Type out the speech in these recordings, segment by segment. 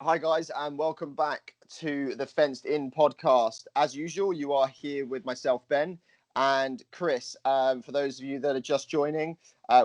Hi guys, and welcome back to the Fenced In podcast. As usual, you are here with myself, Ben, and Chris. For those of you that are just joining,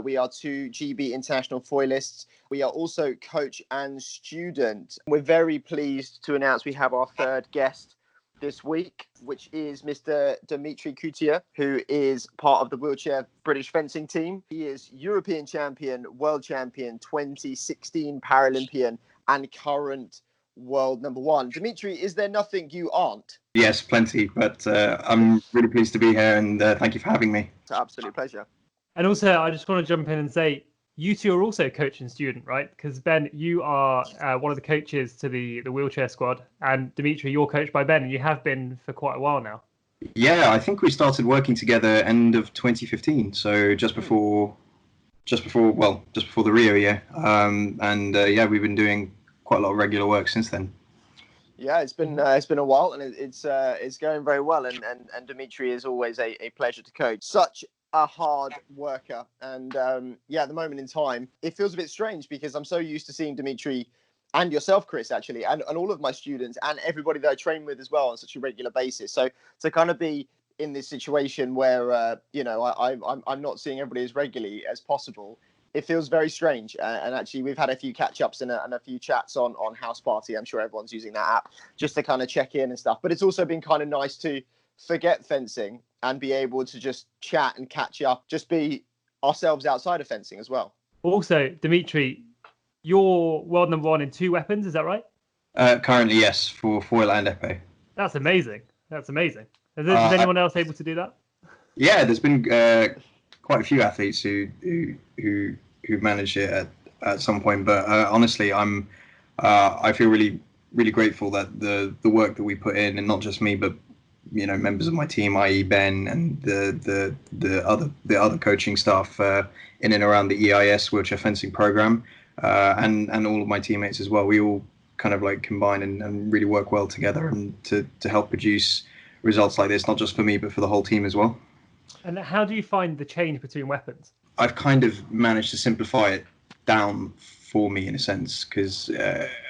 we are two GB international foilists. We are also coach and student. We're very pleased to announce we have our third guest this week, which is Mr. Dimitri Coutya, who is part of the wheelchair British fencing team. He is European champion, world champion, 2016 Paralympian, and current world number one. Dimitri, is there nothing you aren't? Yes, plenty, but I'm really pleased to be here, and thank you for having me. It's an absolute pleasure. And also, I just want to jump in and say, you two are also coach and student, right? Because Ben, you are one of the coaches to the wheelchair squad, and Dimitri, you're coached by Ben, and you have been for quite a while now. Yeah, I think we started working together end of 2015, so just before the Rio year, and we've been doing quite a lot of regular work since then. Yeah, it's been a while, and it's going very well. And Dimitri is always a pleasure to coach. Such a hard worker, and at the moment in time, it feels a bit strange because I'm so used to seeing Dimitri and yourself, Chris, actually, and all of my students and everybody that I train with as well on such a regular basis. So to kind of be in this situation where I'm not seeing everybody as regularly as possible, it feels very strange. And actually, we've had a few catch-ups and a few chats on House Party. I'm sure everyone's using that app just to kind of check in and stuff. But it's also been kind of nice to forget fencing and be able to just chat and catch up, just be ourselves outside of fencing as well. Also, Dimitri, you're world number one in 2 weapons, is that right? Currently, yes, for foil and epee. That's amazing. Is anyone else able to do that? Yeah, there's been quite a few athletes who managed it at some point, but honestly, I feel really grateful that the work that we put in, and not just me, but members of my team, i.e. Ben and the other coaching staff in and around the EIS wheelchair fencing program, and all of my teammates as well. We all kind of like combine and really work well together, and to help produce results like this, not just for me but for the whole team as well. And how do you find the change between weapons? I've kind of managed to simplify it down for me in a sense, because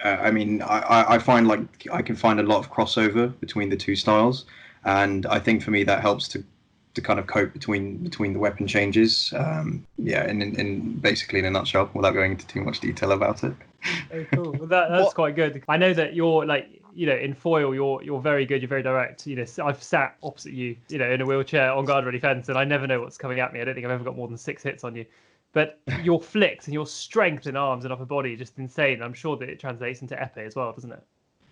I find like I can find a lot of crossover between the two styles, and I think for me that helps to kind of cope between the weapon changes. In basically in a nutshell, without going into too much detail about it. Oh, cool. Well, that's quite good. I know that you're in foil, you're very good. You're very direct. I've sat opposite you, in a wheelchair on guard ready fence, and I never know what's coming at me. I don't think I've ever got more than 6 hits on you. But your flicks and your strength in arms and upper body, just insane. I'm sure that it translates into epee as well, doesn't it?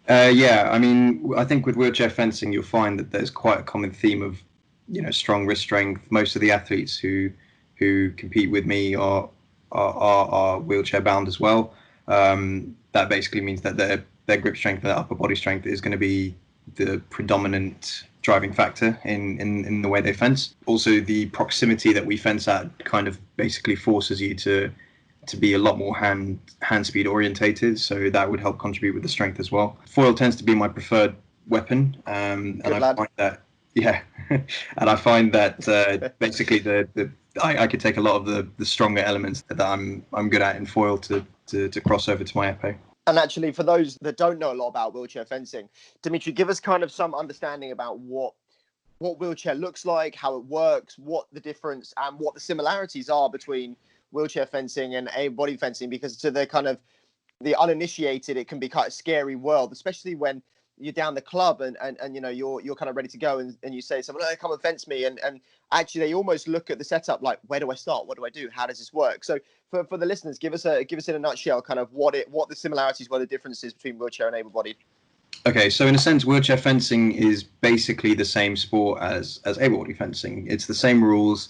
I think with wheelchair fencing, you'll find that there's quite a common theme of, strong wrist strength. Most of the athletes who compete with me are wheelchair bound as well. That basically means that their grip strength and their upper body strength is going to be the predominant driving factor in the way they fence. Also, the proximity that we fence at kind of basically forces you to be a lot more hand speed orientated, so that would help contribute with the strength as well. Foil tends to be my preferred weapon, and I find that and I find that basically I could take a lot of the stronger elements that I'm good at in foil to cross over to my epee. And actually, for those that don't know a lot about wheelchair fencing, Dimitri, give us kind of some understanding about what wheelchair looks like, how it works, what the difference and what the similarities are between wheelchair fencing and able-bodied fencing, because to the kind of the uninitiated, it can be quite a scary world, especially when you're down the club and you're kind of ready to go and you say to someone, "Oh, come and fence me," and actually they almost look at the setup like, where do I start? What do I do? How does this work? So for the listeners, give us in a nutshell kind of what the similarities, what the differences between wheelchair and able-bodied. Okay, so in a sense, wheelchair fencing is basically the same sport as able-bodied fencing. It's the same rules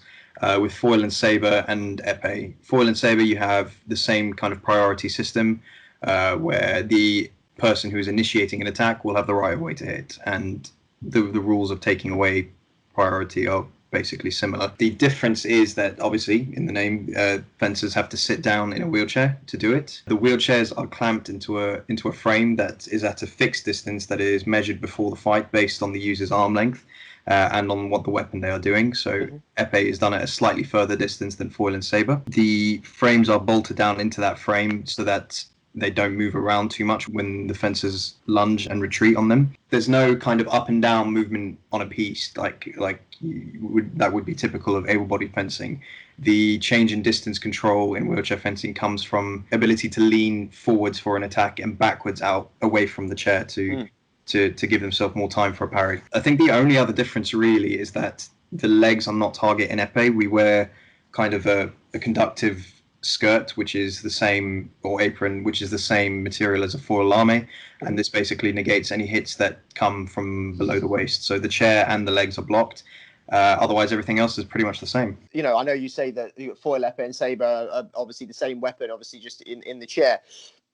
with foil and saber and epee. Foil and saber, you have the same kind of priority system where the person who is initiating an attack will have the right of way to hit, and the rules of taking away priority are basically similar. The difference is that obviously in the name, fencers have to sit down in a wheelchair to do it. The wheelchairs are clamped into a frame that is at a fixed distance that is measured before the fight based on the user's arm length and on what the weapon they are doing. So epee is done at a slightly further distance than foil and saber. The frames are bolted down into that frame so that they don't move around too much when the fencers lunge and retreat on them. There's no kind of up and down movement on a piece that would be typical of able-bodied fencing. The change in distance control in wheelchair fencing comes from ability to lean forwards for an attack and backwards out away from the chair to give themselves more time for a parry. I think the only other difference really is that the legs are not target in epee. We wear kind of a conductive skirt, which is the same, or apron, which is the same material as a foil lame, and this basically negates any hits that come from below the waist. So the chair and the legs are blocked. Otherwise, everything else is pretty much the same. You know, I know you say that foil, epee, and sabre are obviously the same weapon, obviously just in the chair.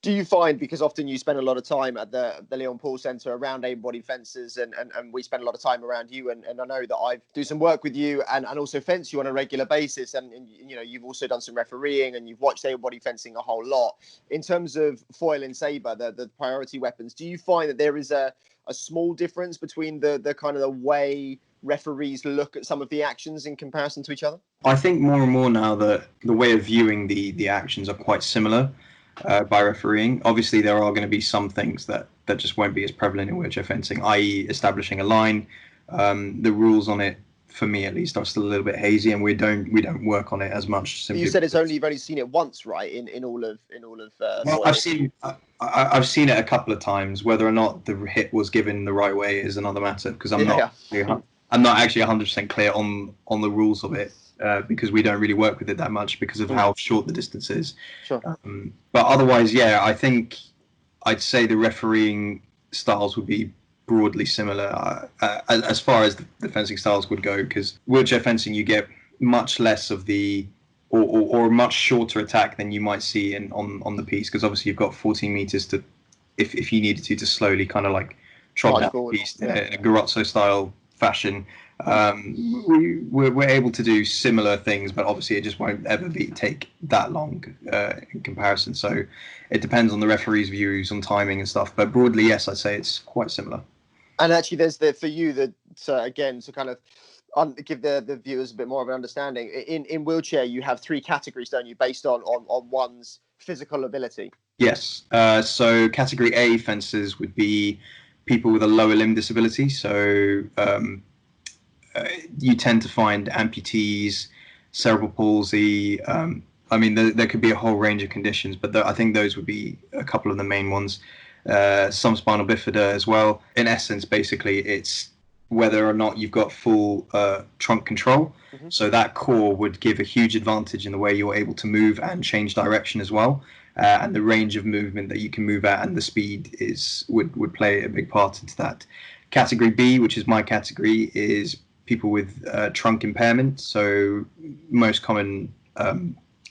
Do you find, because often you spend a lot of time at the Leon Paul Centre around able-bodied fencers, and we spend a lot of time around you, and I know that I do some work with you and also fence you on a regular basis, and you know, you've also done some refereeing and you've watched able-bodied fencing a whole lot. In terms of foil and sabre, the priority weapons, do you find that there is a small difference between the kind of the way referees look at some of the actions in comparison to each other? I think more and more now that the way of viewing the actions are quite similar. By refereeing, obviously there are going to be some things that just won't be as prevalent in wheelchair fencing, i.e. establishing a line. The rules on it, for me at least, are still a little bit hazy, and we don't work on it as much. You said you've only seen it once, right? In all of. Well, I've seen it a couple of times. Whether or not the hit was given the right way is another matter, because I'm not actually 100% clear on the rules of it. Because we don't really work with it that much because of how short the distance is. Sure. But otherwise, yeah, I think I'd say the refereeing styles would be broadly similar as far as the fencing styles would go, because wheelchair fencing, you get much less of or a much shorter attack than you might see on the piece, because obviously you've got 14 meters to, if you needed to slowly kind of like trot down the piece in a Garozzo style fashion. We're able to do similar things, but obviously it just won't ever take that long in comparison. So it depends on the referee's views on timing and stuff. But broadly, yes, I'd say it's quite similar. And actually, there's for you again to kind of give the viewers a bit more of an understanding. In wheelchair, you have 3 categories, don't you, based on one's physical ability? Yes. So category A fencers would be people with a lower limb disability. So you tend to find amputees, cerebral palsy. I mean, there could be a whole range of conditions, but I think those would be a couple of the main ones. Some spinal bifida as well. In essence, basically, it's whether or not you've got full trunk control. Mm-hmm. So that core would give a huge advantage in the way you're able to move and change direction as well. And the range of movement that you can move at and the speed would play a big part into that. Category B, which is my category, is people with trunk impairment. So most common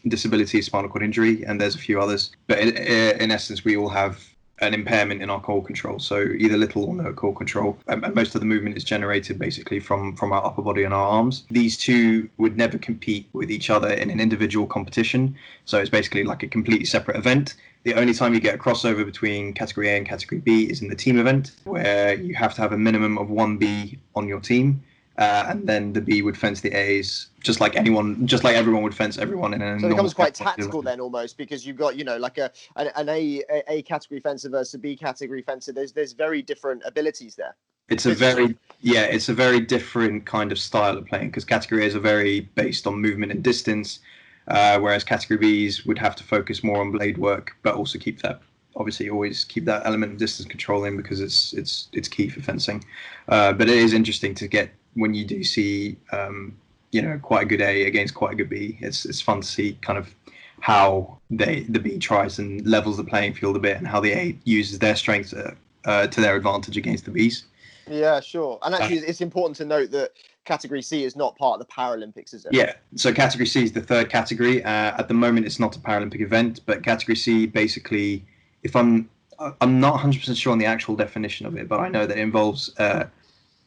disability is spinal cord injury, and there's a few others. But in essence, we all have an impairment in our core control, so either little or no core control, and most of the movement is generated basically from our upper body and our arms. These two would never compete with each other in an individual competition, so it's basically like a completely separate event. The only time you get a crossover between category A and category B is in the team event, where you have to have a minimum of 1 B on your team. And then the B would fence the A's, just like everyone would fence everyone in an. So it becomes quite tactical then, almost, because you've got, like an A category fencer versus a B category fencer. There's very different abilities there. It's a very different kind of style of playing, because category A's are very based on movement and distance, whereas category B's would have to focus more on blade work, but also always keep that element of distance control in, because it's key for fencing. But it is interesting to get, when you do see quite a good A against quite a good B, it's fun to see kind of how the B tries and levels the playing field a bit, and how the A uses their strengths to their advantage against the Bs. Yeah, sure. And actually, it's important to note that category C is not part of the Paralympics, is it? Yeah, so category C is the third category. At the moment, it's not a Paralympic event, but category C basically, if I'm not 100% sure on the actual definition of it, but I know that it involves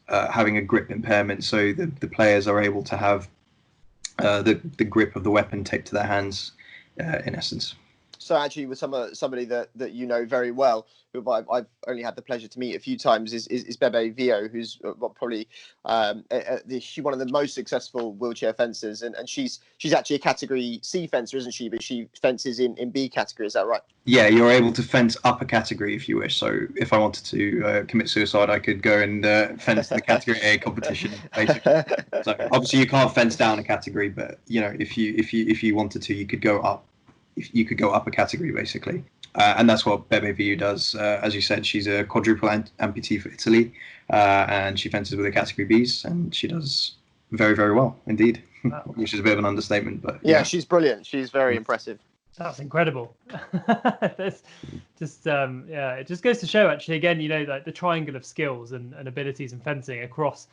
having a grip impairment, so the players are able to have the grip of the weapon taped to their hands, in essence. So actually, with somebody that you know very well, who I've only had the pleasure to meet a few times, is Bebe Vio, who's probably one of the most successful wheelchair fencers, and she's actually a category C fencer, isn't she? But she fences in B category. Is that right? Yeah, you're able to fence up a category if you wish. So if I wanted to commit suicide, I could go and fence the category A competition, basically. So obviously you can't fence down a category, but if you wanted to, you could go up. You could go up a category, basically. And that's what Bebe Viu does. As you said, she's a quadruple amputee for Italy, and she fences with the category Bs, and she does very, very well indeed, which is a bit of an understatement. But yeah, she's brilliant. She's very impressive. That's incredible. That's just it just goes to show, actually, again, like the triangle of skills and abilities in fencing across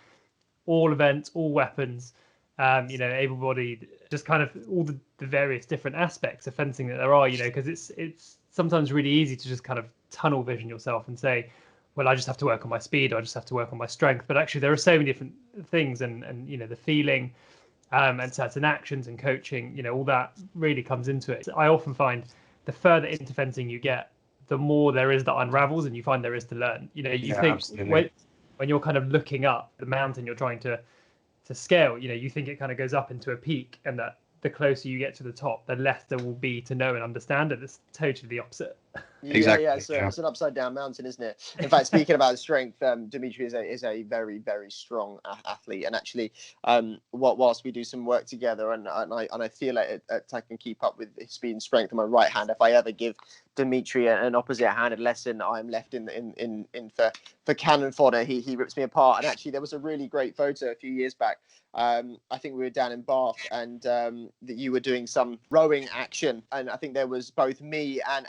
all events, all weapons, able-bodied, just kind of all the various different aspects of fencing that there are, because it's sometimes really easy to just kind of tunnel vision yourself and say, well, I just have to work on my speed, or I just have to work on my strength. But actually there are so many different things, and the feeling, and certain actions and coaching, all that really comes into it. I often find the further into fencing you get, the more there is that unravels, and you find there is to learn. You think when you're kind of looking up the mountain you're trying to scale, you think it kind of goes up into a peak, and that the closer you get to the top, the less there will be to know and understand. And it's totally the opposite. Exactly. Yeah, it's an upside down mountain, isn't it? In fact, speaking about strength, Dimitri is a very, very strong athlete, and actually, whilst we do some work together, and I feel like I can keep up with his speed and strength on my right hand. If I ever give Dimitri an opposite-handed lesson, I'm left in for cannon fodder. He rips me apart. And actually, there was a really great photo a few years back. I think we were down in Bath, and that you were doing some rowing action, and I think there was both me and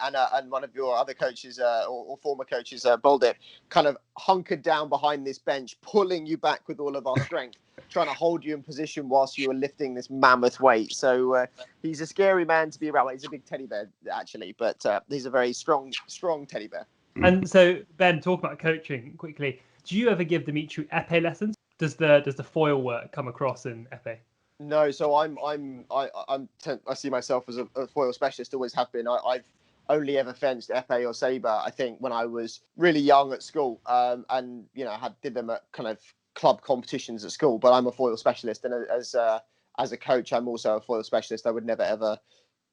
one of your other coaches or former coaches, Boldip, kind of hunkered down behind this bench, pulling you back with all of our strength, trying to hold you in position whilst you were lifting this mammoth weight. So he's a scary man to be around. He's a big teddy bear, actually, but he's a very strong teddy bear. And so, Ben, talk about coaching quickly. Do you ever give Dimitri epee lessons? Does the foil work come across in epee? No, so I see myself as a foil specialist. Always have been. I've only ever fenced epee or sabre, I think, when I was really young at school, and did them at kind of club competitions at school. But I'm a foil specialist, and as a coach, I'm also a foil specialist. I would never ever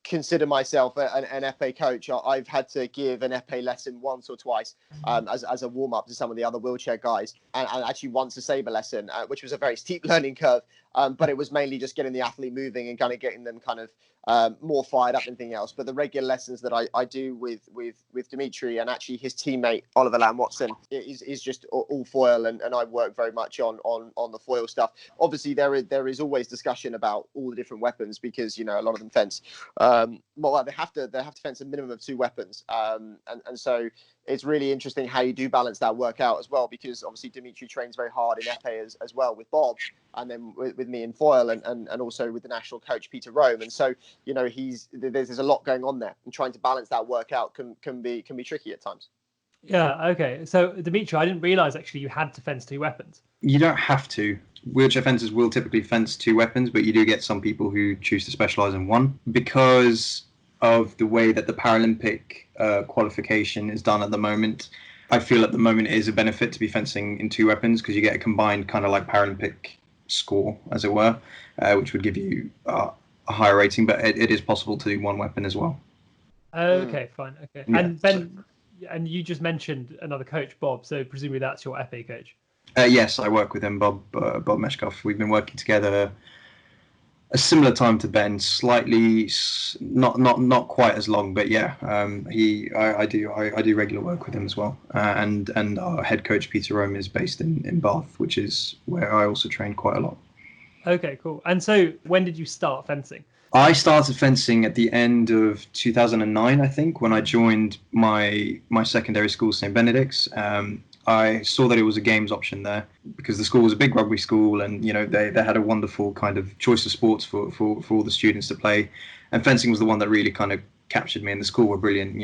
consider myself an epee coach. I've had to give an epee lesson once or twice as a warm up to some of the other wheelchair guys, and actually once a sabre lesson, which was a very steep learning curve. But it was mainly just getting the athlete moving and kind of getting them kind of more fired up than anything else. But the regular lessons that I do with Dimitri, and actually his teammate Oliver Lamb-Watson, is just all foil, and I work very much on the foil stuff. Obviously, there is always discussion about all the different weapons, because a lot of them fence. They have to fence a minimum of 2 weapons, and so it's really interesting how you do balance that work out as well, because obviously Dimitri trains very hard in epee as well with Bob, and then with me in foil, and also with the national coach Peter Rome. And so there's a lot going on there, and trying to balance that work out can be tricky at times. Yeah, okay. So Dimitri, I didn't realize actually you had to fence 2 weapons. You don't have to. Wheelchair fencers will typically fence 2 weapons, but you do get some people who choose to specialize in one, because of the way that the Paralympic qualification is done at the moment. I feel at the moment it is a benefit to be fencing in 2 weapons, because you get a combined kind of like Paralympic score, as it were, which would give you a higher rating, but it is possible to do 1 weapon as well. Okay, fine. Okay. Yeah, and Ben, and you just mentioned another coach, Bob, so presumably that's your epee coach. Yes, I work with him, Bob Meshkoff. We've been working together a similar time to Ben, slightly not quite as long, but yeah, I do regular work with him as well, and our head coach Peter Rome is based in Bath, which is where I also train quite a lot. Okay, cool. And so when did you start fencing? I started fencing at the end of 2009, I think, when I joined my secondary school, St. Benedict's. I saw that it was a games option there, because the school was a big rugby school, and they had a wonderful kind of choice of sports for all the students to play, and fencing was the one that really kind of captured me. And the school were brilliant.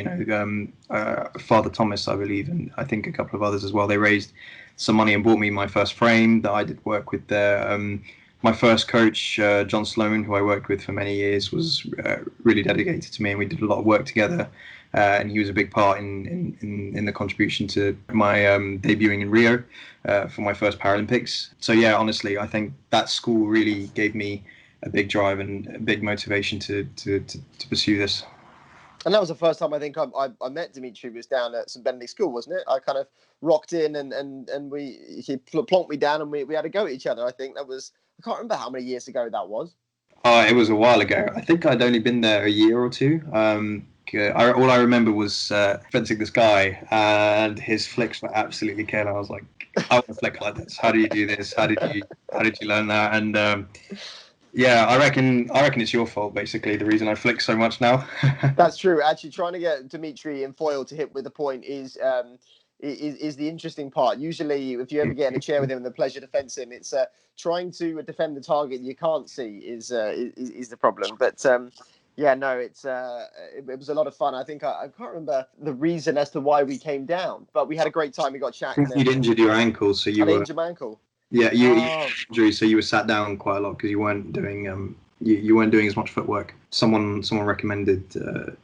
Father Thomas, I believe, and I think a couple of others as well. They raised some money and bought me my first frame that I did work with there. My first coach, John Sloan, who I worked with for many years, was really dedicated to me, and we did a lot of work together. And he was a big part in the contribution to my debuting in Rio for my first Paralympics. So yeah, honestly, I think that school really gave me a big drive and a big motivation to pursue this. And that was the first time I think I met Dimitri. Was down at St Benedict School, wasn't it? I kind of rocked in and he plonked me down and we had a go at each other. I think that was, I can't remember how many years ago that was. It was a while ago. I think I'd only been there a year or two. All I remember was fencing this guy, and his flicks were absolutely killer. I was like, I want to flick like this. How do you do this? How did you learn that? And yeah, I reckon it's your fault, basically, the reason I flick so much now. That's true. Actually, trying to get Dimitri in foil to hit with a point is the interesting part. Usually, if you ever get in a chair with him and the pleasure to fence him, it's trying to defend the target you can't see is the problem. But yeah, no, it was a lot of fun. I think I can't remember the reason as to why we came down, but we had a great time. We got chatting. You'd injured your ankle, so you were injured my ankle. Yeah, you injury, so you were sat down quite a lot because you weren't doing you weren't doing as much footwork. Someone recommended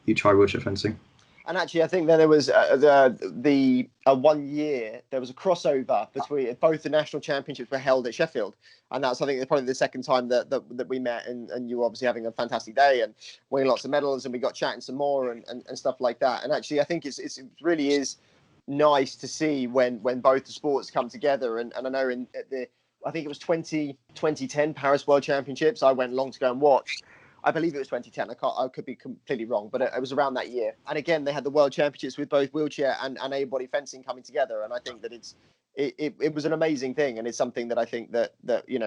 you try wheelchair fencing. And actually, I think that there was the 1 year there was a crossover between both the national championships were held at Sheffield, and that's, I think, probably the second time that we met, and you were obviously having a fantastic day and winning lots of medals, and we got chatting some more and stuff like that. And actually, I think it really is nice to see when both the sports come together. And I know I think it was 2010 Paris World Championships. I went along to go and watch. I believe it was 2010. I could be completely wrong, but it was around that year. And again, they had the World Championships with both wheelchair and able-body fencing coming together. And I think that it was an amazing thing, and it's something that I think that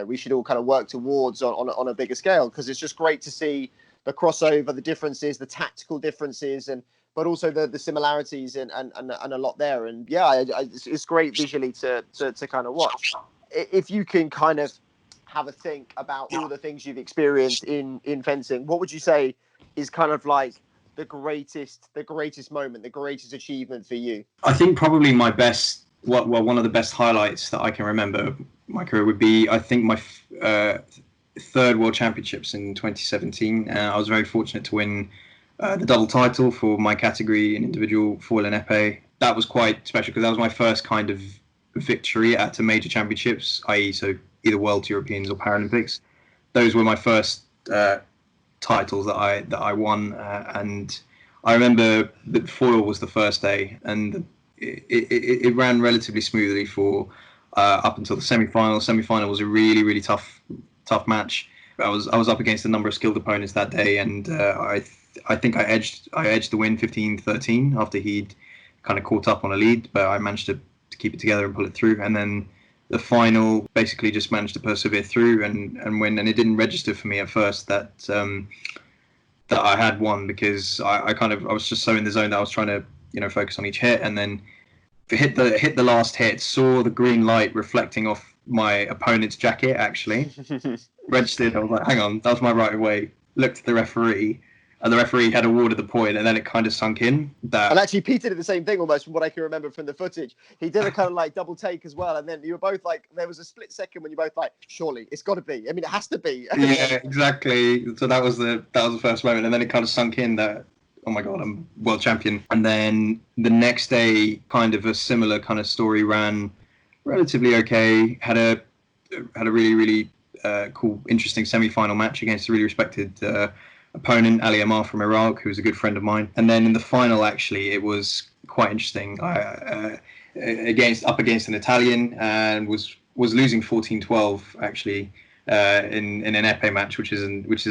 we should all kind of work towards on a bigger scale, because it's just great to see the crossover, the differences, the tactical differences, but also the similarities and a lot there. And yeah, it's great visually to kind of watch. If you can kind of have a think about all the things you've experienced in fencing, what would you say is kind of like the greatest moment, the greatest achievement for you? I think probably my best, one of the best highlights that I can remember of my career would be, I think, my third World Championships in 2017. I was very fortunate to win the double title for my category in individual foil and epee. That was quite special because that was my first kind of victory at a major championships, i.e. so either World, Europeans or Paralympics. Those were my first titles that I won, and I remember that foil was the first day, and it ran relatively smoothly for up until the semi-final. Semi-final was a really, really tough match. I was up against a number of skilled opponents that day, and I think I edged the win 15-13 after he'd kind of caught up on a lead, but I managed to keep it together and pull it through. And then the final, basically just managed to persevere through and win. And it didn't register for me at first that I had won, because I was just so in the zone that I was trying to focus on each hit, and then hit the last hit, saw the green light reflecting off my opponent's jacket, actually registered. I was like, hang on, that was my right of way. Looked at the referee, and the referee had awarded the point, and then it kind of sunk in. And actually, Peter did the same thing almost, from what I can remember from the footage. He did a kind of like double take as well, and then you were both like, there was a split second when you both like, surely it's got to be. I mean, it has to be. Yeah, exactly. So that was the first moment, and then it kind of sunk in that, oh my God, I'm world champion. And then the next day, kind of a similar kind of story ran relatively okay. Had a really, really cool, interesting semi-final match against a really respected opponent, Ali Amar from Iraq, who was a good friend of mine. And then in the final, actually, it was quite interesting. Up against an Italian, and was losing 14-12 actually in an epee match, which is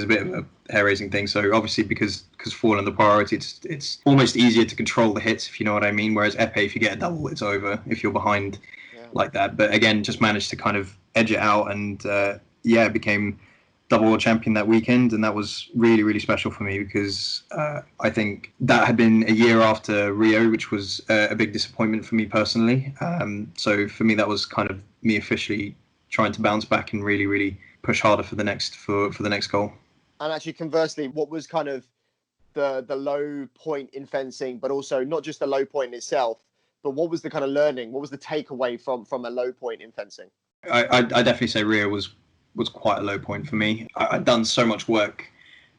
a bit of a hair-raising thing. So obviously, because foil and the priority, it's almost easier to control the hits, if you know what I mean. Whereas epee, if you get a double, it's over if you're behind like that. But again, just managed to kind of edge it out, and became double world champion that weekend, and that was really, really special for me, because I think that had been a year after Rio, which was a big disappointment for me personally. So for me, that was kind of me officially trying to bounce back and really, really push harder for the next goal. And actually, conversely, what was kind of the low point in fencing, but also not just the low point itself, but what was the kind of learning? What was the takeaway from a low point in fencing? I definitely say Rio was quite a low point for me. I'd done so much work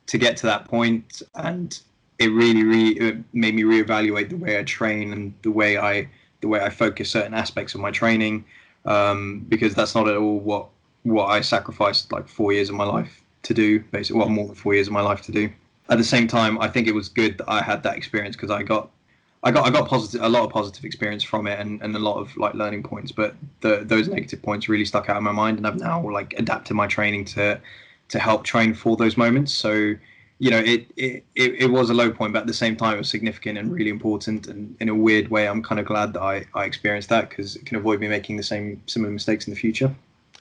to get to that point, and it really made me reevaluate the way I train and the way I focus certain aspects of my training, because that's not at all what I sacrificed like 4 years of my life to do, basically, well, more than 4 years of my life to do. At the same time, I think it was good that I had that experience, because I got a lot of positive experience from it, and a lot of like learning points, but those negative points really stuck out in my mind, and I've now like adapted my training to help train for those moments. So, you know, it was a low point, but at the same time, it was significant and really important. And in a weird way, I'm kind of glad that I experienced that, because it can avoid me making the similar mistakes in the future.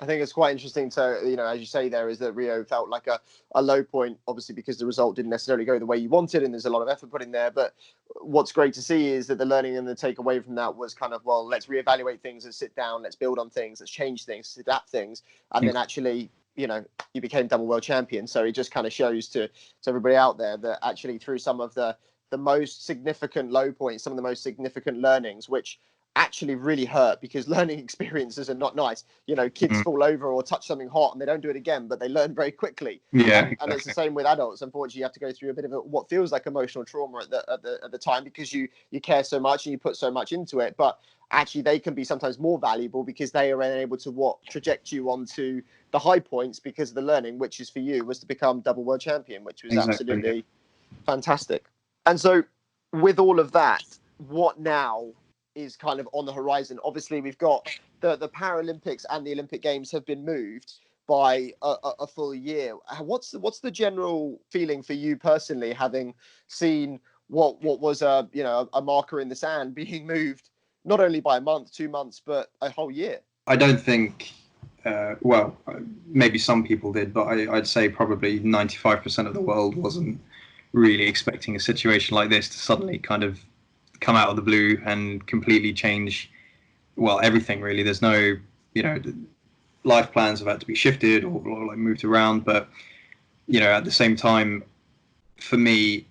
I think it's quite interesting to, you know, as you say there, is that Rio felt like a low point, obviously, because the result didn't necessarily go the way you wanted, and there's a lot of effort put in there. But what's great to see is that the learning and the takeaway from that was kind of, well, let's reevaluate things and sit down, let's build on things, let's change things, adapt things. And then actually, you know, you became double world champion. So it just kind of shows to everybody out there that actually through some of the most significant low points, some of the most significant learnings, which actually really hurt, because learning experiences are not nice. You know, kids fall over or touch something hot and they don't do it again, but they learn very quickly. Yeah, exactly. And it's the same with adults. Unfortunately, you have to go through a bit of what feels like emotional trauma at the time, because you care so much and you put so much into it. But actually, they can be sometimes more valuable, because they are able to traject you onto the high points because of the learning, which is for you was to become double world champion, which was absolutely fantastic. And so with all of that, what now is kind of on the horizon? Obviously, we've got the Paralympics and the Olympic Games have been moved by a full year. What's the general feeling for you personally, having seen what was a marker in the sand being moved not only by a month, 2 months, but a whole year? I don't think, well, maybe some people did, but I'd say probably 95% of the world wasn't really expecting a situation like this to suddenly kind of come out of the blue and completely change, well, everything really. There's no, you know, life plans have had to be shifted or like moved around, but, you know, at the same time, for me,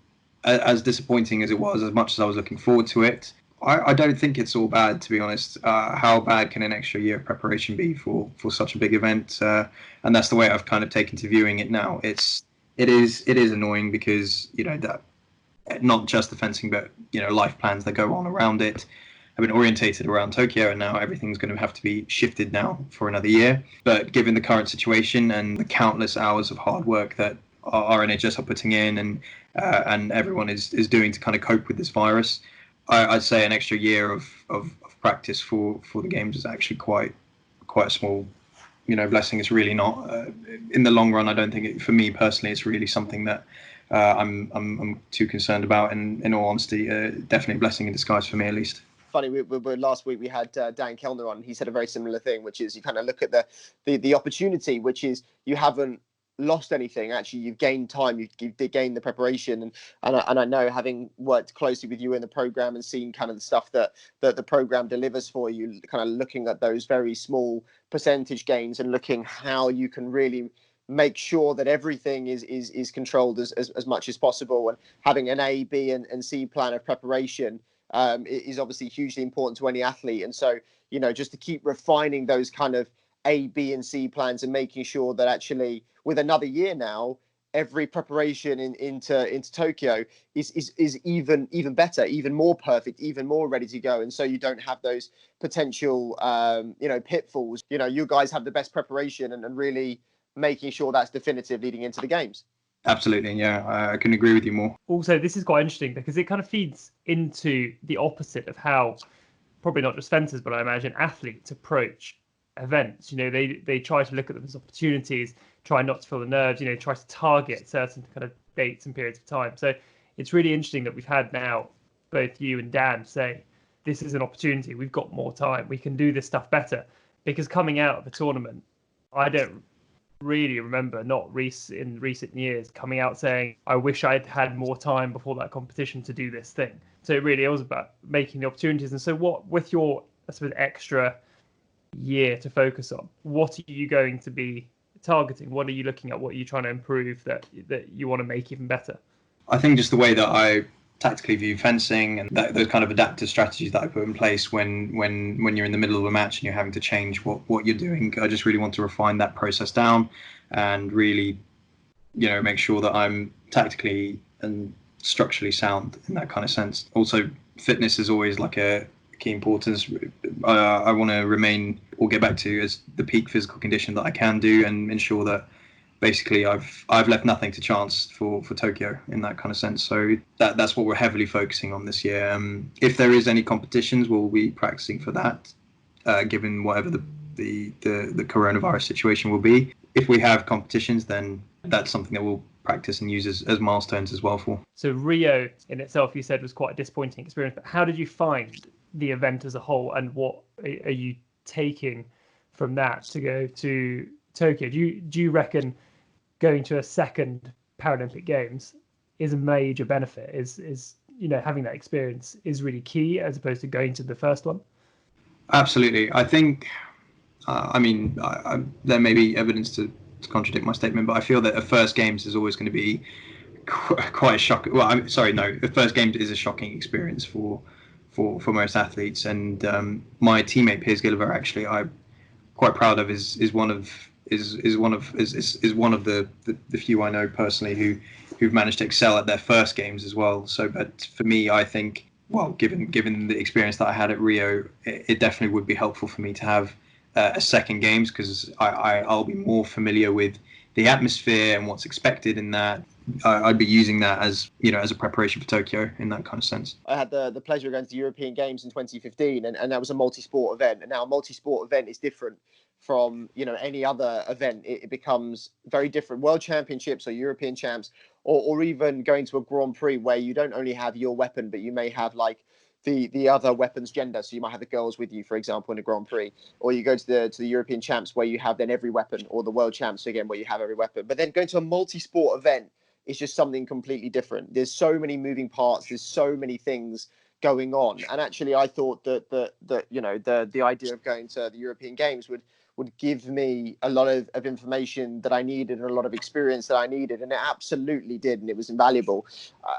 as disappointing as it was, as much as I was looking forward to it, I don't think it's all bad, to be honest. How bad can an extra year of preparation be for such a big event? And that's the way I've kind of taken to viewing it now. It is annoying, because, you know, that not just the fencing, but, you know, life plans that go on around it have been orientated around Tokyo, and now everything's going to have to be shifted now for another year. But given the current situation and the countless hours of hard work that our NHS are putting in, and everyone is doing to kind of cope with this virus, I'd say an extra year of practice for the games is actually quite a small, you know, blessing. It's really not. In the long run, I don't think for me personally, it's really something that I'm too concerned about. And in all honesty, definitely a blessing in disguise for me, at least. Funny, we last week we had Dan Kellner on. He said a very similar thing, which is you kind of look at the opportunity, which is you haven't lost anything. Actually, you've gained time, you've gained the preparation, and I know, having worked closely with you in the program and seen kind of the stuff that the program delivers for you, kind of looking at those very small percentage gains and looking how you can really make sure that everything is controlled as much as possible, and having an A, B, and C plan of preparation is obviously hugely important to any athlete. And so, you know, just to keep refining those kind of A, B, and C plans, and making sure that actually with another year now, every preparation into Tokyo is even better, even more perfect, even more ready to go. And so you don't have those potential pitfalls. You know, you guys have the best preparation, and really making sure that's definitive leading into the games. Absolutely, yeah, I couldn't agree with you more. Also, this is quite interesting, because it kind of feeds into the opposite of how probably not just fencers, but I imagine athletes approach events. You know, they try to look at them as opportunities, try not to feel the nerves, you know, try to target certain kind of dates and periods of time. So it's really interesting that we've had now both you and Dan say, this is an opportunity, we've got more time, we can do this stuff better. Because coming out of the tournament, I don't really remember, not in recent years, coming out saying, I wish I'd had more time before that competition to do this thing. So it really was about making the opportunities. And so what, with your, I suppose, extra year to focus on, what are you going to be targeting? What are you looking at? What are you trying to improve that you want to make even better? I think just the way that tactically view fencing, and those kind of adaptive strategies that I put in place when you're in the middle of a match and you're having to change what you're doing. I just really want to refine that process down and really, make sure that I'm tactically and structurally sound in that kind of sense. Also, fitness is always like a key importance. I want to remain or get back to as the peak physical condition that I can do, and ensure that basically I've left nothing to chance for Tokyo in that kind of sense. So that's what we're heavily focusing on this year. If there is any competitions, we'll be practicing for that, given whatever the coronavirus situation will be. If we have competitions, then that's something that we'll practice and use as milestones as well for. So Rio in itself, you said, was quite a disappointing experience, but how did you find the event as a whole, and what are you taking from that to go to Tokyo? Do you reckon going to a second Paralympic Games is a major benefit? Is having that experience is really key as opposed to going to the first one? Absolutely. I think, there may be evidence to contradict my statement, but I feel that a first Games is always going to be quite a shock. Well, the first Games is a shocking experience for most athletes, and my teammate Piers Gilliver, actually, I'm quite proud of, is one of the few I know personally who've managed to excel at their first Games as well. So, but for me, I think, well, given the experience that I had at Rio, it definitely would be helpful for me to have a second Games, because I'll be more familiar with the atmosphere and what's expected in that. I'd be using that as a preparation for Tokyo in that kind of sense. I had the pleasure of going to the European Games in 2015, and that was a multi-sport event. And now a multi-sport event is different from any other event. It becomes very different. World Championships or European Champs, or even going to a Grand Prix where you don't only have your weapon, but you may have like the other weapon's gender. So you might have the girls with you, for example, in a Grand Prix, or you go to the European Champs where you have then every weapon, or the World Champs again where you have every weapon. But then going to a multi-sport event is just something completely different. There's so many moving parts. There's so many things going on. And actually, I thought that the idea of going to the European Games would give me a lot of information that I needed and a lot of experience that I needed, and it absolutely did, and it was invaluable.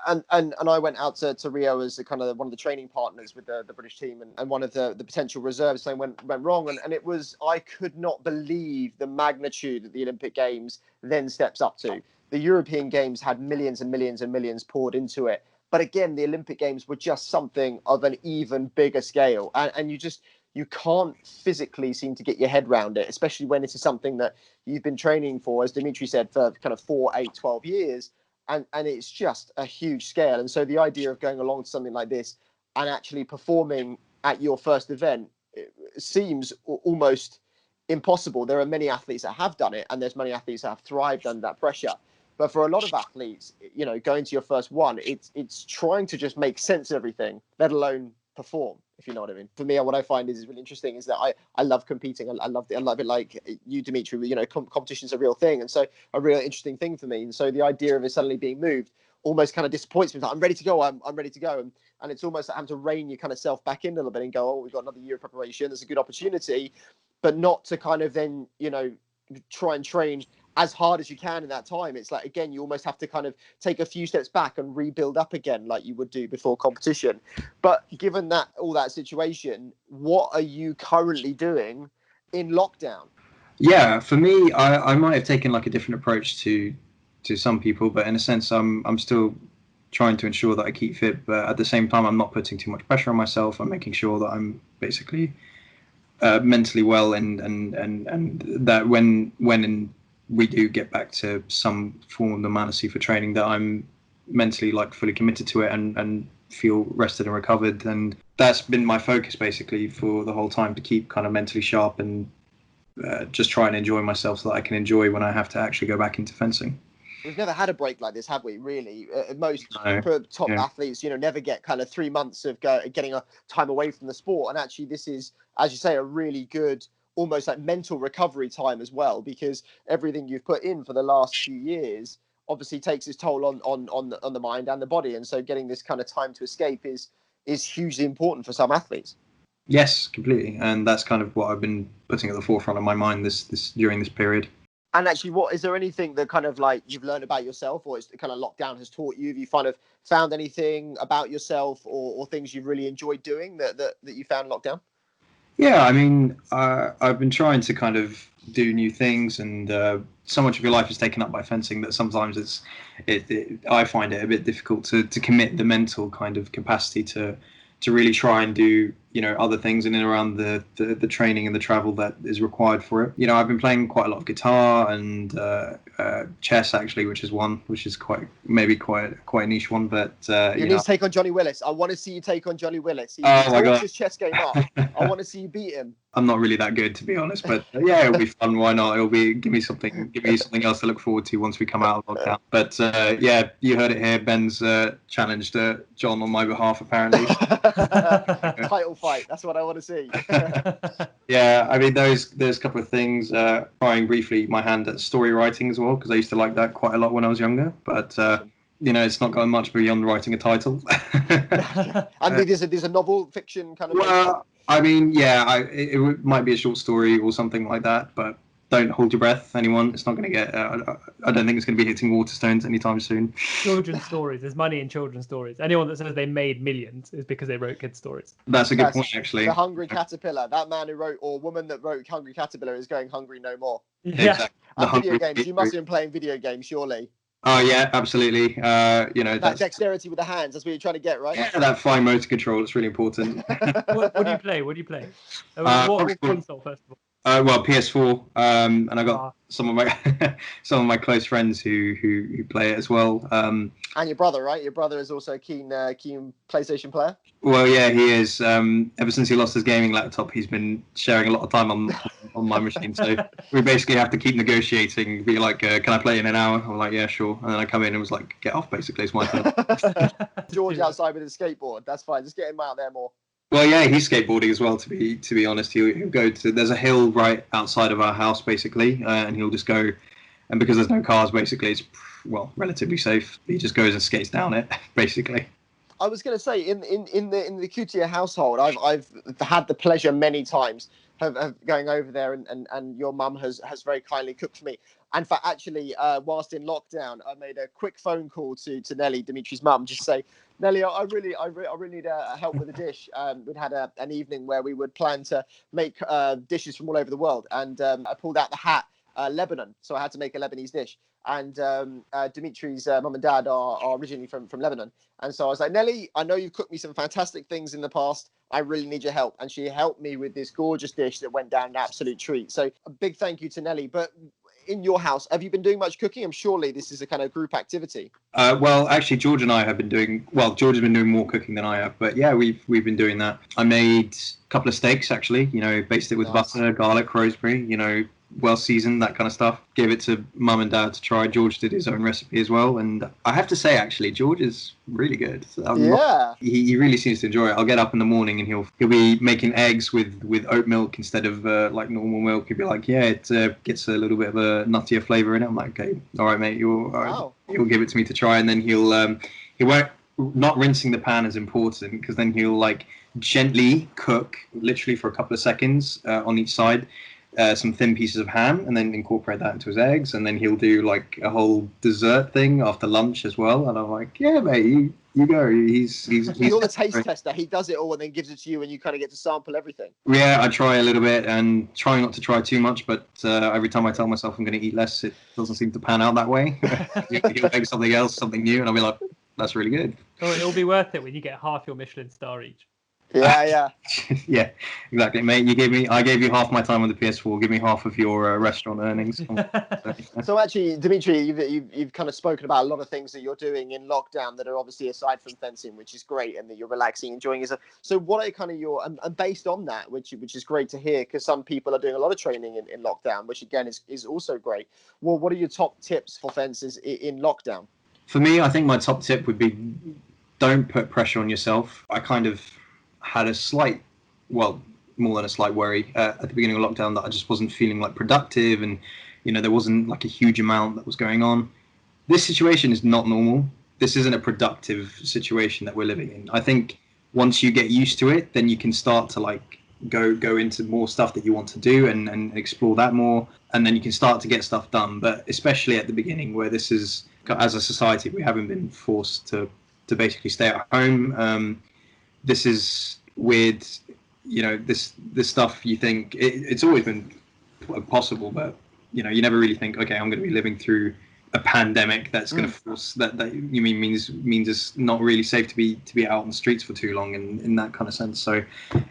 And I went out to Rio as one of the training partners with the British team, and one of the potential reserves. Something went wrong, and it was, I could not believe the magnitude that the Olympic Games then steps up to. The European Games had millions and millions and millions poured into it, but again, the Olympic Games were just something of an even bigger scale, and you can't physically seem to get your head around it, especially when it is something that you've been training for, as Dimitri said, for kind of 4, 8, 12 years. And it's just a huge scale. And so the idea of going along to something like this and actually performing at your first event seems almost impossible. There are many athletes that have done it, and there's many athletes that have thrived under that pressure. But for a lot of athletes, going to your first one, it's trying to just make sense of everything, let alone perform, if you know what I mean. For me, what I find is really interesting is that I love competing. I love it like you, Dimitri. Competition's a real thing, and so a real interesting thing for me. And so the idea of it suddenly being moved almost kind of disappoints me. Like, I'm ready to go. I'm ready to go, and it's almost like having to rein your kind of self back in a little bit and go, oh, we've got another year of preparation. There's a good opportunity, but not to kind of then try and train as hard as you can in that time. It's like, again, you almost have to kind of take a few steps back and rebuild up again like you would do before competition. But given that all that situation, what are you currently doing in lockdown? Yeah, for me, I might have taken like a different approach to some people, but in a sense, I'm still trying to ensure that I keep fit, but at the same time, I'm not putting too much pressure on myself. I'm making sure that I'm basically mentally well, and that when we do get back to some form of normalcy for training, that I'm mentally like fully committed to it and feel rested and recovered. And that's been my focus basically for the whole time, to keep kind of mentally sharp and just try and enjoy myself so that I can enjoy when I have to actually go back into fencing. We've never had a break like this, have we? Really, most top athletes, never get kind of 3 months of getting a time away from the sport. And actually, this is, as you say, a really good, almost like mental recovery time as well, because everything you've put in for the last few years obviously takes its toll on the mind and the body. And so, getting this kind of time to escape is hugely important for some athletes. Yes, completely, and that's kind of what I've been putting at the forefront of my mind this during this period. And actually, what is there anything that kind of like you've learned about yourself, or it's kind of lockdown has taught you? Have you kind of found anything about yourself, or things you've really enjoyed doing that you found in lockdown? Yeah, I mean, I've been trying to kind of do new things, and so much of your life is taken up by fencing that sometimes I find it a bit difficult to commit the mental kind of capacity to really try and do, you know, other things in and around the training and the travel that is required for it. You know, I've been playing quite a lot of guitar and chess actually, which is quite a niche one, but you need to take on Johnny Willis. I want to see you take on Johnny Willis. He oh my God. his chess game up. I want to see you beat him. I'm not really that good, to be honest, but yeah, it'll be fun. Why not? Give me something else to look forward to once we come out of lockdown. But yeah, you heard it here. Ben's challenged John on my behalf, apparently. Title fight. That's what I want to see. Yeah, I mean, there's a couple of things. Trying briefly my hand at story writing as well, because I used to like that quite a lot when I was younger. But you know, it's not going much beyond writing a title. And there's a novel fiction kind of. Well, I mean, yeah, it might be a short story or something like that, but don't hold your breath, anyone. It's not going to get. I don't think it's going to be hitting Waterstones anytime soon. Children's stories. There's money in children's stories. Anyone that says they made millions is because they wrote kids' stories. That's a good point, actually. The Hungry Caterpillar. That man who wrote, or woman that wrote Hungry Caterpillar, is going hungry no more. Yeah. Exactly. And video games. You must have been playing video games, surely. Oh yeah, absolutely. You know, that dexterity with the hands. That's what you're trying to get, right? Yeah, that fine motor control. It's really important. What do you play? What console, first of all? Well, PS4, and I got some of my close friends who play it as well. And your brother, right? Your brother is also a keen PlayStation player. Well, yeah, he is. Ever since he lost his gaming laptop, he's been sharing a lot of time on my machine. So we basically have to keep negotiating. Be like, can I play in an hour? I'm like, yeah, sure. And then I come in and was like, get off. Basically, it's my turn. George outside with his skateboard. That's fine. Just get him out there more. Well, yeah, he's skateboarding as well. To be honest, he'll go to. There's a hill right outside of our house, basically, and he'll just go. And because there's no cars, basically, it's relatively safe. He just goes and skates down it, basically. I was going to say, in the Coutya household, I've had the pleasure many times of going over there, and your mum has very kindly cooked for me. And for actually, whilst in lockdown, I made a quick phone call to Nelly, Dimitri's mum, just say, Nelly, I really need help with a dish. We'd had an evening where we would plan to make dishes from all over the world, and I pulled out the hat, Lebanon, so I had to make a Lebanese dish. And Dimitri's mum and dad are originally from Lebanon, and so I was like, Nelly, I know you've cooked me some fantastic things in the past. I really need your help. And she helped me with this gorgeous dish that went down an absolute treat. So a big thank you to Nelly. But in your house, have you been doing much cooking? I'm surely this is a kind of group activity. Well, actually, George and I have been doing. Well, George has been doing more cooking than I have, but yeah, we've been doing that. I made a couple of steaks actually. You know, basted it with butter, garlic, rosemary. You know, well seasoned, that kind of stuff. Gave it to mum and dad to try. George did his own recipe as well, and I have to say, actually, George is really good. He really seems to enjoy it. I'll get up in the morning and he'll be making eggs with oat milk instead of like normal milk. He'll be like, yeah, it gets a little bit of a nuttier flavour in it. I'm like, okay, all right, mate, he'll give it to me to try, and then he won't. Not rinsing the pan is important, because then he'll like gently cook literally for a couple of seconds on each side. Some thin pieces of ham, and then incorporate that into his eggs, and then he'll do like a whole dessert thing after lunch as well. And I'm like, yeah, mate, you go. He's you're the taste tester. He does it all and then gives it to you, and you kind of get to sample everything. Yeah, I try a little bit and try not to try too much, but every time I tell myself I'm going to eat less, it doesn't seem to pan out that way. He'll make something else, something new, and I'll be like, that's really good. Oh, it'll be worth it when you get half your Michelin star each. Yeah. Yeah, exactly, mate. I gave you half my time on the PS4. Give me half of your restaurant earnings. So actually, Dimitri, you've kind of spoken about a lot of things that you're doing in lockdown that are obviously aside from fencing, which is great, and that you're relaxing, enjoying yourself. So what are kind of your and based on that, which is great to hear, because some people are doing a lot of training in lockdown, which again is also great. Well, what are your top tips for fencers in lockdown? For me, I think my top tip would be, don't put pressure on yourself. I kind of had a slight, well, more than a slight worry at the beginning of lockdown that I just wasn't feeling like productive, and you know, there wasn't like a huge amount that was going on. This situation is not normal. This isn't a productive situation that we're living in. I think once you get used to it, then you can start to like go into more stuff that you want to do and explore that more. and then you can start to get stuff done. But especially at the beginning, where this is, as a society, we haven't been forced to basically stay at home. This is weird, this stuff. You think it's always been possible, but you never really think, okay, I'm going to be living through a pandemic that's going to force that you means it's not really safe to be out on the streets for too long, in that kind of sense. So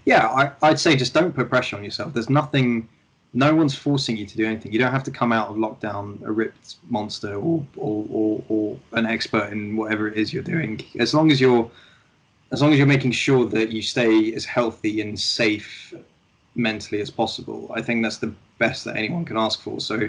yeah, I'd say just don't put pressure on yourself. There's nothing, no one's forcing you to do anything. You don't have to come out of lockdown a ripped monster or an expert in whatever it is you're doing. As long as you're making sure that you stay as healthy and safe mentally as possible, I think that's the best that anyone can ask for. So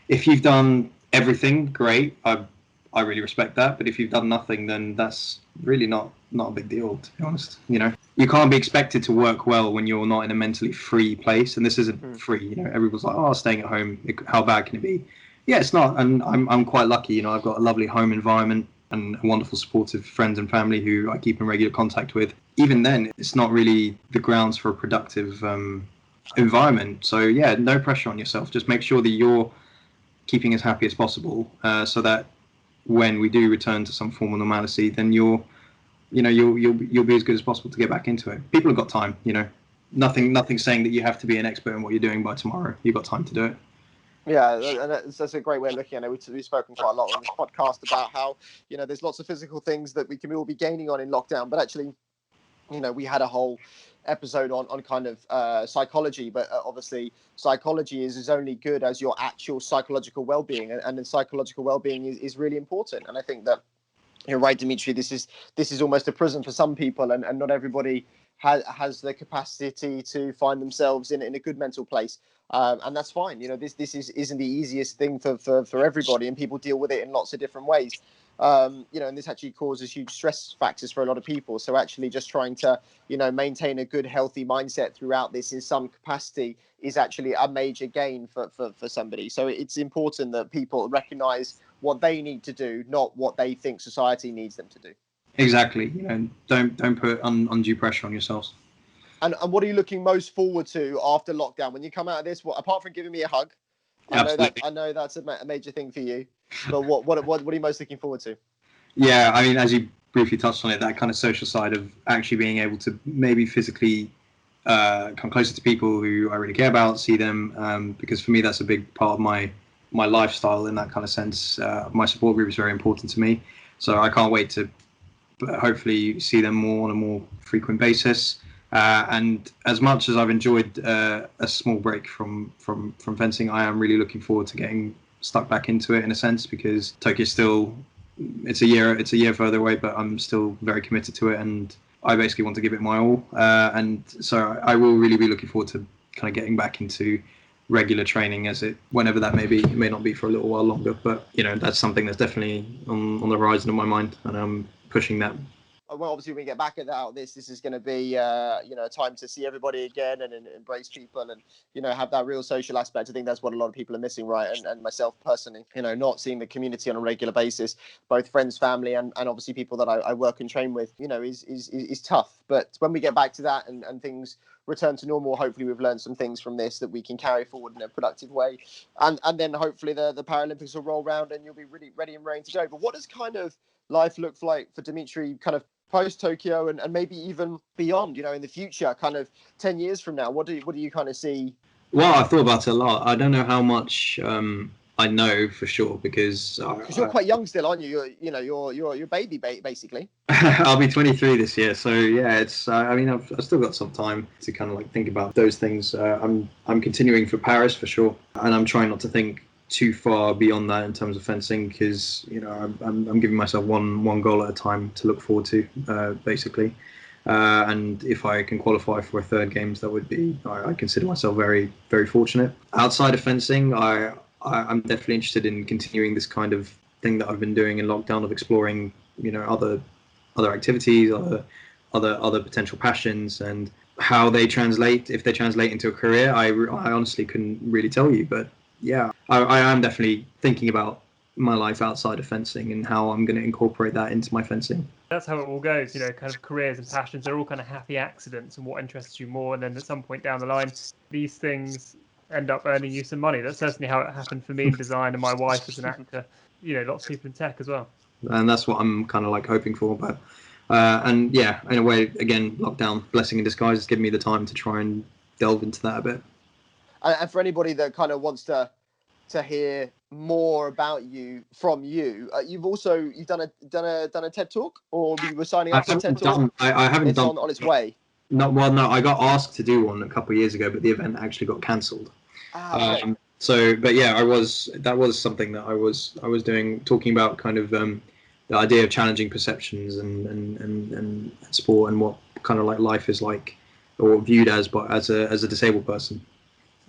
if you've done everything, great. I really respect that. But if you've done nothing, then that's really not a big deal, to be honest. You can't be expected to work well when you're not in a mentally free place, and this isn't free. Everyone's like, oh, staying at home, how bad can it be? Yeah, it's not. And I'm quite lucky. I've got a lovely home environment and wonderful supportive friends and family who I keep in regular contact with. Even then, it's not really the grounds for a productive environment. So yeah, no pressure on yourself. Just make sure that you're keeping as happy as possible, so that when we do return to some form of normalcy, then you'll be as good as possible to get back into it. People have got time. Nothing saying that you have to be an expert in what you're doing by tomorrow. You've got time to do it. Yeah, and that's a great way of looking at it. We've spoken quite a lot on this podcast about how there's lots of physical things that we can all be gaining on in lockdown, but actually, we had a whole episode on kind of psychology, but obviously psychology is only good as your actual psychological well-being, and the psychological well-being is really important. And I think that you're right, Dimitri, this is almost a prison for some people, and not everybody has the capacity to find themselves in a good mental place, and that's fine. This isn't the easiest thing for everybody, and people deal with it in lots of different ways. And this actually causes huge stress factors for a lot of people. So actually just trying to, maintain a good, healthy mindset throughout this in some capacity is actually a major gain for somebody. So it's important that people recognize what they need to do, not what they think society needs them to do. Exactly. Don't put undue pressure on yourselves. And what are you looking most forward to after lockdown? When you come out of this, apart from giving me a hug, I know that's a major thing for you. But what are you most looking forward to? Yeah, I mean, as you briefly touched on it, that kind of social side of actually being able to maybe physically come closer to people who I really care about, see them, because for me that's a big part of my lifestyle in that kind of sense. My support group is very important to me, so I can't wait to hopefully see them more on a more frequent basis. And as much as I've enjoyed a small break from fencing, I am really looking forward to getting stuck back into it in a sense, because Tokyo's still, it's a year further away, but I'm still very committed to it, and I basically want to give it my all. And so I will really be looking forward to kind of getting back into regular training, whenever that may be. It may not be for a little while longer, but that's something that's definitely on the horizon of my mind, and I'm pushing that. Well, obviously, when we get back out this is going to be, a time to see everybody again and embrace people and, have that real social aspect. I think that's what a lot of people are missing, right? And myself personally, not seeing the community on a regular basis, both friends, family, and obviously people that I work and train with, is tough. But when we get back to that and things return to normal, hopefully we've learned some things from this that we can carry forward in a productive way. And then hopefully the Paralympics will roll around and you'll be really ready and raring to go. But what does kind of life look like for Dimitri kind of post Tokyo and maybe even beyond, in the future, kind of 10 years from now? What do you kind of see? Well, I thought about it a lot. I don't know how much I know for sure, because you're quite young still, aren't you? You're a baby basically. I'll be 23 this year, so yeah, it's I've still got some time to kind of think about those things. I'm continuing for Paris for sure, and I'm trying not to think too far beyond that in terms of fencing, because I'm giving myself one goal at a time to look forward to, basically. And if I can qualify for a third games, that would be, I consider myself very, very fortunate. Outside of fencing, I'm definitely interested in continuing this kind of thing that I've been doing in lockdown, of exploring other activities, other potential passions, and how they translate, if they translate into a career. I honestly couldn't really tell you, but yeah, I am definitely thinking about my life outside of fencing and how I'm going to incorporate that into my fencing. That's how it all goes, kind of careers and passions are all kind of happy accidents and what interests you more. And then at some point down the line, these things end up earning you some money. That's certainly how it happened for me in design, and my wife as an actor. Lots of people in tech as well. And that's what I'm kind of like hoping for. But and yeah, in a way, again, lockdown, blessing in disguise, has given me the time to try and delve into that a bit. And for anybody that kind of wants to hear more about you from you, you've done a TED talk, or you were signing up for a TED talk? I haven't done. It's on its way. No, I got asked to do one a couple of years ago, but the event actually got cancelled. Okay. But yeah, that was something that I was doing, talking about kind of the idea of challenging perceptions and sport, and what kind of like life is like, or viewed as, but as a disabled person.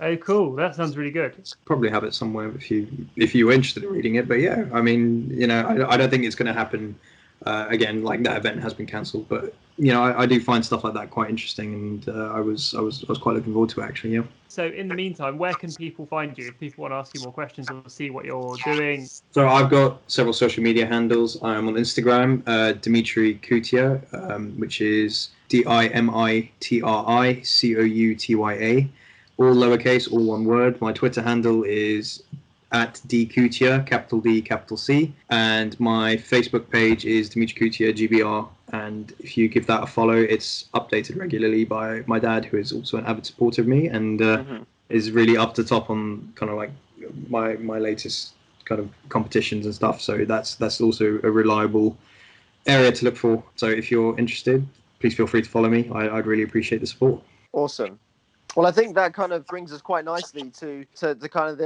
Oh, cool! That sounds really good. Probably have it somewhere if you were interested in reading it. But yeah, I mean, I don't think it's going to happen again. Like, that event has been cancelled, but I do find stuff like that quite interesting, and I was quite looking forward to it, actually. Yeah. So in the meantime, where can people find you if people want to ask you more questions or see what you're doing? So I've got several social media handles. I'm on Instagram, Dimitri Coutya, which is DIMITRICOUTYA, all lowercase, all one word. My Twitter handle is @DCoutya, capital D, capital C, and my Facebook page is Dimitri Coutya GBR. And if you give that a follow, it's updated regularly by my dad, who is also an avid supporter of me, and is really up to top on kind of like my latest kind of competitions and stuff. So that's also a reliable area to look for. So if you're interested, please feel free to follow me. I'd really appreciate the support. Awesome. Well, I think that kind of brings us quite nicely to the kind of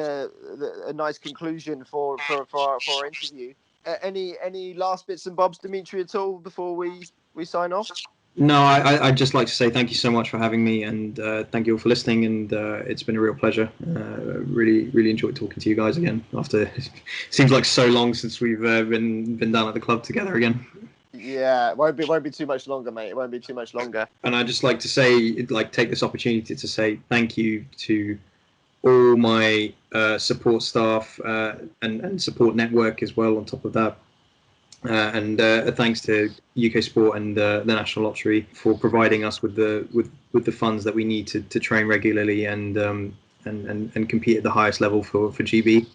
a nice conclusion for our interview. Any last bits and bobs, Dimitri, at all before we sign off? No, I'd just like to say thank you so much for having me, and thank you all for listening, and it's been a real pleasure. Really enjoyed talking to you guys again after it seems like so long since we've been down at the club together again. Yeah, it won't be too much longer, mate. It won't be too much longer. And I'd just like to say, take this opportunity to say thank you to all my support staff and support network as well on top of that. And thanks to UK Sport and the National Lottery for providing us with the funds that we need to train regularly and compete at the highest level for GB.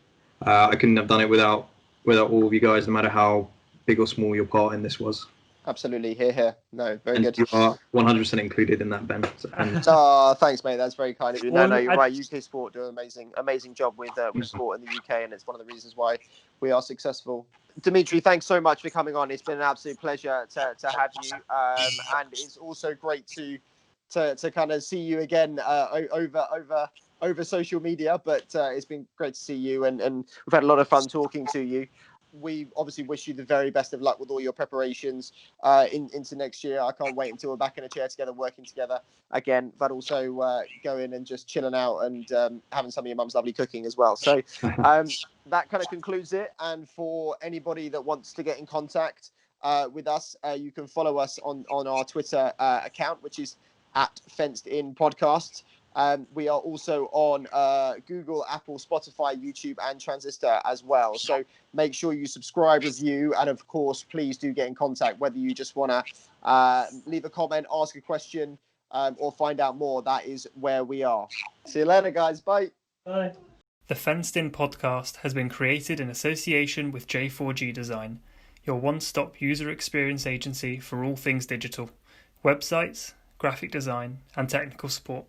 I couldn't have done it without all of you guys, no matter how big or small your part in this was. Absolutely, here. No, very good. You are 100% included in that, Ben. And thanks, mate. That's very kind of you. No, you're right. UK Sport do an amazing job with sport in the UK, and it's one of the reasons why we are successful. Dimitri, thanks so much for coming on. It's been an absolute pleasure to have you, and it's also great to kind of see you again over social media. But it's been great to see you, and we've had a lot of fun talking to you. We obviously wish you the very best of luck with all your preparations into next year. I can't wait until we're back in a chair together, working together again, but also going and just chilling out and having some of your mum's lovely cooking as well. So that kind of concludes it. And for anybody that wants to get in contact with us, you can follow us on our Twitter account, which is @FencedInPodcast. We are also on Google, Apple, Spotify, YouTube, and Transistor as well. So make sure you subscribe, review, and of course, please do get in contact, whether you just want to leave a comment, ask a question, or find out more. That is where we are. See you later, guys. Bye. Bye. The Fenced In podcast has been created in association with J4G Design, your one-stop user experience agency for all things digital, websites, graphic design, and technical support.